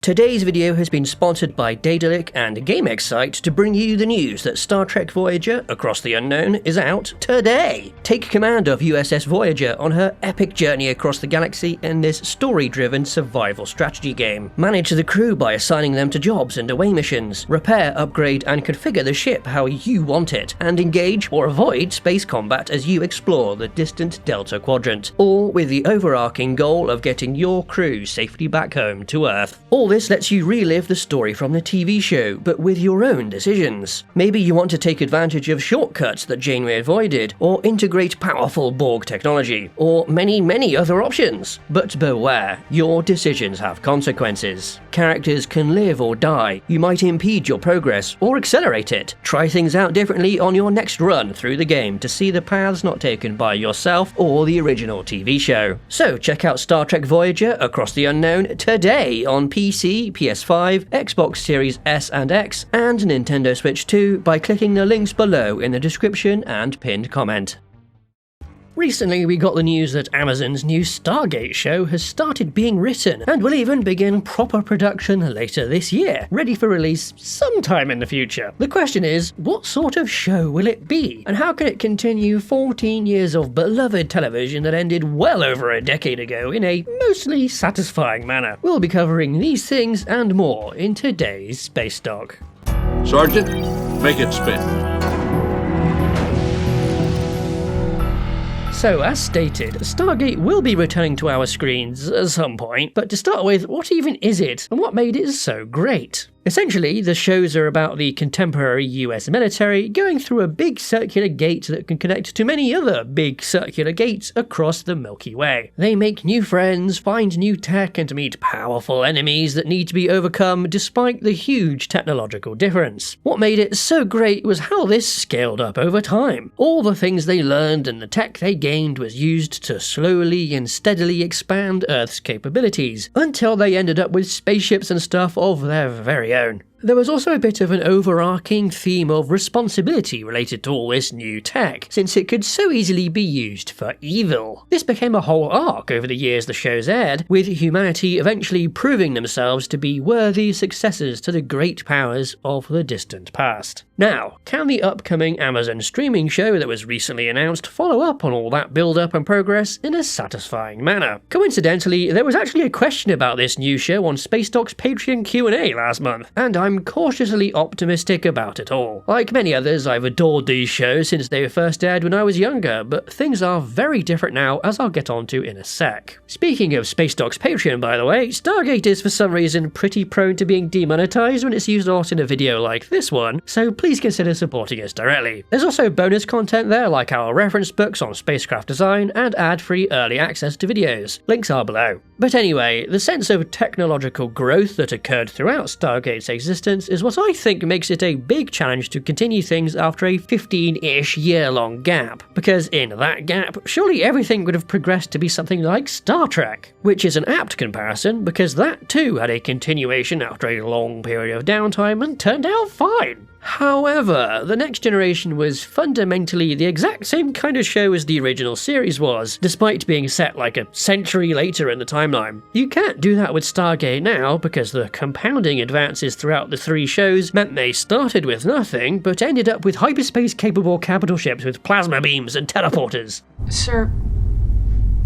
Today's video has been sponsored by Daedalic and GameXsite to bring you the news that Star Trek Voyager Across the Unknown is out today. Take command of USS Voyager on her epic journey across the galaxy in this story-driven survival strategy game. Manage the crew by assigning them to jobs and away missions, repair, upgrade and configure the ship how you want it, and engage or avoid space combat as you explore the distant Delta Quadrant, all with the overarching goal of getting your crew safely back home to Earth. All this lets you relive the story from the TV show, but with your own decisions. Maybe you want to take advantage of shortcuts that Janeway avoided, or integrate powerful Borg technology, or many other options. But beware, your decisions have consequences. Characters can live or die, you might impede your progress, or accelerate it. Try things out differently on your next run through the game to see the paths not taken by yourself or the original TV show. So check out Star Trek Voyager Across the Unknown today on PC, PS5, Xbox Series S and X, and Nintendo Switch 2 by clicking the links below in the description and pinned comment. Recently we got the news that Amazon's new Stargate show has started being written and will even begin proper production later this year, ready for release sometime in the future. The question is, what sort of show will it be? And how can it continue 14 years of beloved television that ended well over a decade ago in a mostly satisfying manner? We'll be covering these things and more in today's Spacedock. Sergeant, make it spin. So, as stated, Stargate will be returning to our screens at some point, but to start with, what even is it, and what made it so great? Essentially, the shows are about the contemporary US military going through a big circular gate that can connect to many other big circular gates across the Milky Way. They make new friends, find new tech, and meet powerful enemies that need to be overcome despite the huge technological difference. What made it so great was how this scaled up over time. All the things they learned and the tech they gained was used to slowly and steadily expand Earth's capabilities, until they ended up with spaceships and stuff of their very own. There was also a bit of an overarching theme of responsibility related to all this new tech, since it could so easily be used for evil. This became a whole arc over the years the shows aired, with humanity eventually proving themselves to be worthy successors to the great powers of the distant past. Now, can the upcoming Amazon streaming show that was recently announced follow up on all that build-up and progress in a satisfying manner? Coincidentally, there was actually a question about this new show on Spacedock's Patreon Q&A last month, and I'm cautiously optimistic about it all. Like many others, I've adored these shows since they first aired when I was younger, but things are very different now, as I'll get onto in a sec. Speaking of Spacedock's Patreon, by the way, Stargate is for some reason pretty prone to being demonetized when it's used a lot in a video like this one, so please consider supporting us directly. There's also bonus content there like our reference books on spacecraft design and ad-free early access to videos. Links are below. But anyway, the sense of technological growth that occurred throughout Stargate's existence is what I think makes it a big challenge to continue things after a 15-ish year-long gap, because in that gap, surely everything would have progressed to be something like Star Trek, which is an apt comparison because that too had a continuation after a long period of downtime and turned out fine. However, the Next Generation was fundamentally the exact same kind of show as the original series was, despite being set like a century later in the timeline. You can't do that with Stargate now because the compounding advances throughout the three shows meant they started with nothing, but ended up with hyperspace-capable capital ships with plasma beams and teleporters. Sir,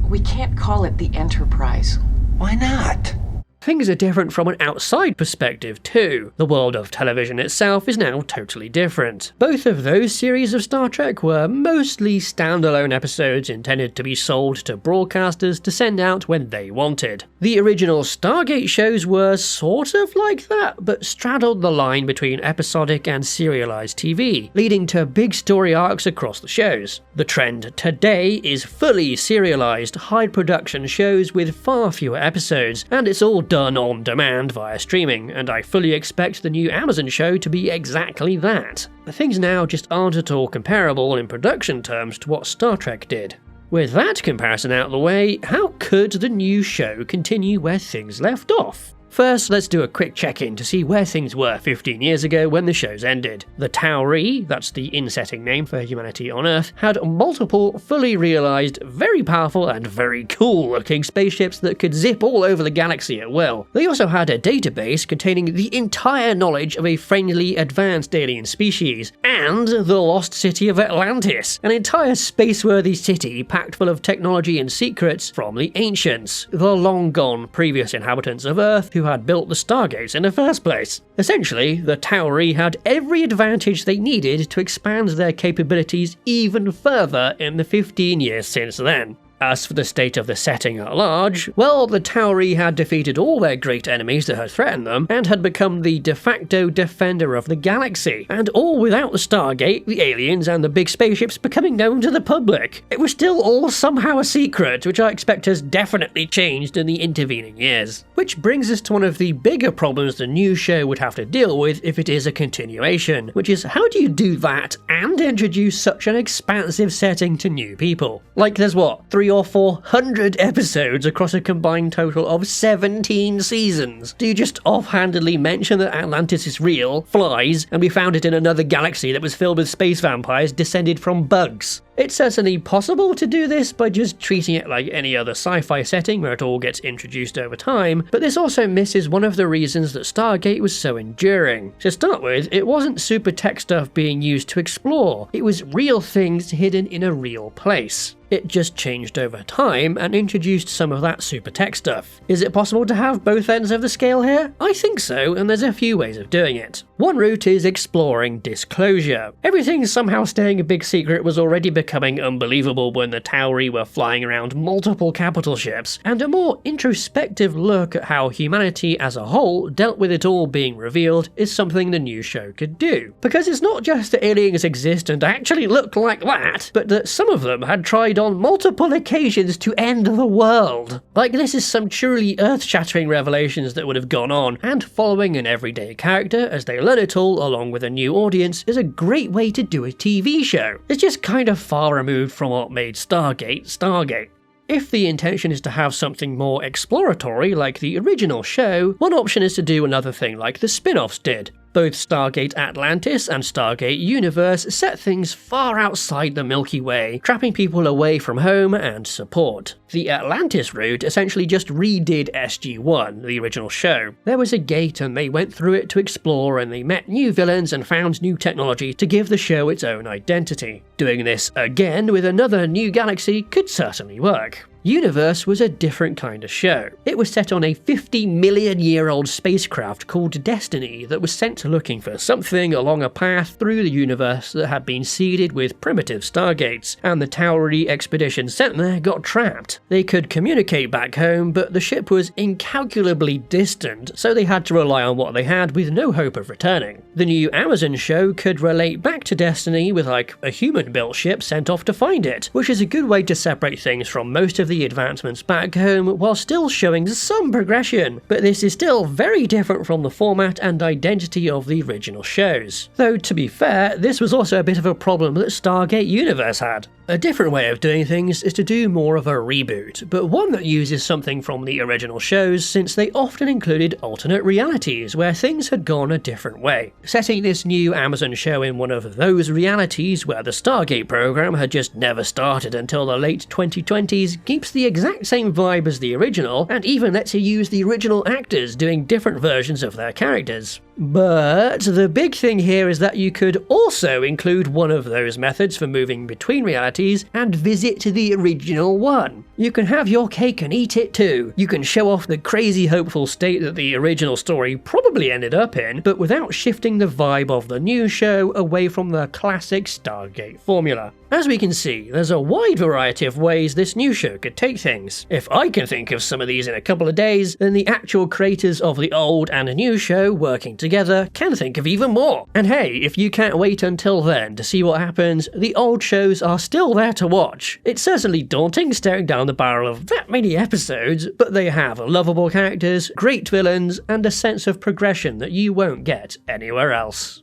we can't call it the Enterprise. Why not? Things are different from an outside perspective too. The world of television itself is now totally different. Both of those series of Star Trek were mostly standalone episodes intended to be sold to broadcasters to send out when they wanted. The original Stargate shows were sort of like that, but straddled the line between episodic and serialized TV, leading to big story arcs across the shows. The trend today is fully serialized, high-production shows with far fewer episodes, and it's all done on demand via streaming, and I fully expect the new Amazon show to be exactly that. Things now just aren't at all comparable in production terms to what Star Trek did. With that comparison out of the way, how could the new show continue where things left off? First, let's do a quick check-in to see where things were 15 years ago when the shows ended. The Tauri, that's the in-setting name for humanity on Earth, had multiple, fully realised, very powerful and very cool-looking spaceships that could zip all over the galaxy at will. They also had a database containing the entire knowledge of a friendly, advanced alien species, and the lost city of Atlantis, an entire space-worthy city packed full of technology and secrets from the ancients, the long-gone previous inhabitants of Earth who had built the Stargates in the first place. Essentially, the Tauri had every advantage they needed to expand their capabilities even further in the 15 years since then. As for the state of the setting at large, well, the Tauri had defeated all their great enemies that had threatened them, and had become the de facto defender of the galaxy, and all without the Stargate, the aliens, and the big spaceships becoming known to the public. It was still all somehow a secret, which I expect has definitely changed in the intervening years. Which brings us to one of the bigger problems the new show would have to deal with if it is a continuation, which is how do you do that and introduce such an expansive setting to new people? Like there's what, 300 or 400 episodes across a combined total of 17 seasons. Do you just offhandedly mention that Atlantis is real, flies, and we found it in another galaxy that was filled with space vampires descended from bugs? It's certainly possible to do this by just treating it like any other sci-fi setting where it all gets introduced over time, but this also misses one of the reasons that Stargate was so enduring. To start with, it wasn't super tech stuff being used to explore, it was real things hidden in a real place. It just changed over time and introduced some of that super tech stuff. Is it possible to have both ends of the scale here? I think so, and there's a few ways of doing it. One route is exploring disclosure. Everything somehow staying a big secret was already becoming unbelievable when the Tauri were flying around multiple capital ships, and a more introspective look at how humanity as a whole dealt with it all being revealed is something the new show could do. Because it's not just that aliens exist and actually look like that, but that some of them had tried on multiple occasions to end the world. Like this is some truly earth-shattering revelations that would have gone on, and following an everyday character as they learn it all along with a new audience is a great way to do a TV show. It's just kind of far removed from what made Stargate Stargate. If the intention is to have something more exploratory like the original show, one option is to do another thing like the spin-offs did. Both Stargate Atlantis and Stargate Universe set things far outside the Milky Way, trapping people away from home and support. The Atlantis route essentially just redid SG-1, the original show. There was a gate and they went through it to explore, and they met new villains and found new technology to give the show its own identity. Doing this again with another new galaxy could certainly work. Universe was a different kind of show. It was set on a 50-million-year-old spacecraft called Destiny that was sent looking for something along a path through the universe that had been seeded with primitive Stargates, and the Tauri expedition sent there got trapped. They could communicate back home, but the ship was incalculably distant, so they had to rely on what they had with no hope of returning. The new Amazon show could relate back to Destiny with like a human-built ship sent off to find it, which is a good way to separate things from most of the advancements back home while still showing some progression, but this is still very different from the format and identity of the original shows. Though to be fair, this was also a bit of a problem that Stargate Universe had. A different way of doing things is to do more of a reboot, but one that uses something from the original shows since they often included alternate realities where things had gone a different way. Setting this new Amazon show in one of those realities where the Stargate program had just never started until the late 2020s keeps the exact same vibe as the original, and even lets you use the original actors doing different versions of their characters. But the big thing here is that you could also include one of those methods for moving between realities and visit the original one. You can have your cake and eat it too. You can show off the crazy hopeful state that the original story probably ended up in, but without shifting the vibe of the new show away from the classic Stargate formula. As we can see, there's a wide variety of ways this new show could take things. If I can think of some of these in a couple of days, then the actual creators of the old and new show working together can think of even more. And hey, if you can't wait until then to see what happens, the old shows are still there to watch. It's certainly daunting staring down the barrel of that many episodes, but they have lovable characters, great villains, and a sense of progression that you won't get anywhere else.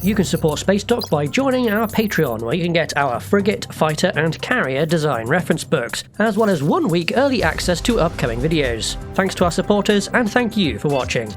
You can support Spacedock by joining our Patreon, where you can get our frigate, fighter and carrier design reference books, as well as 1 week early access to upcoming videos. Thanks to our supporters, and thank you for watching.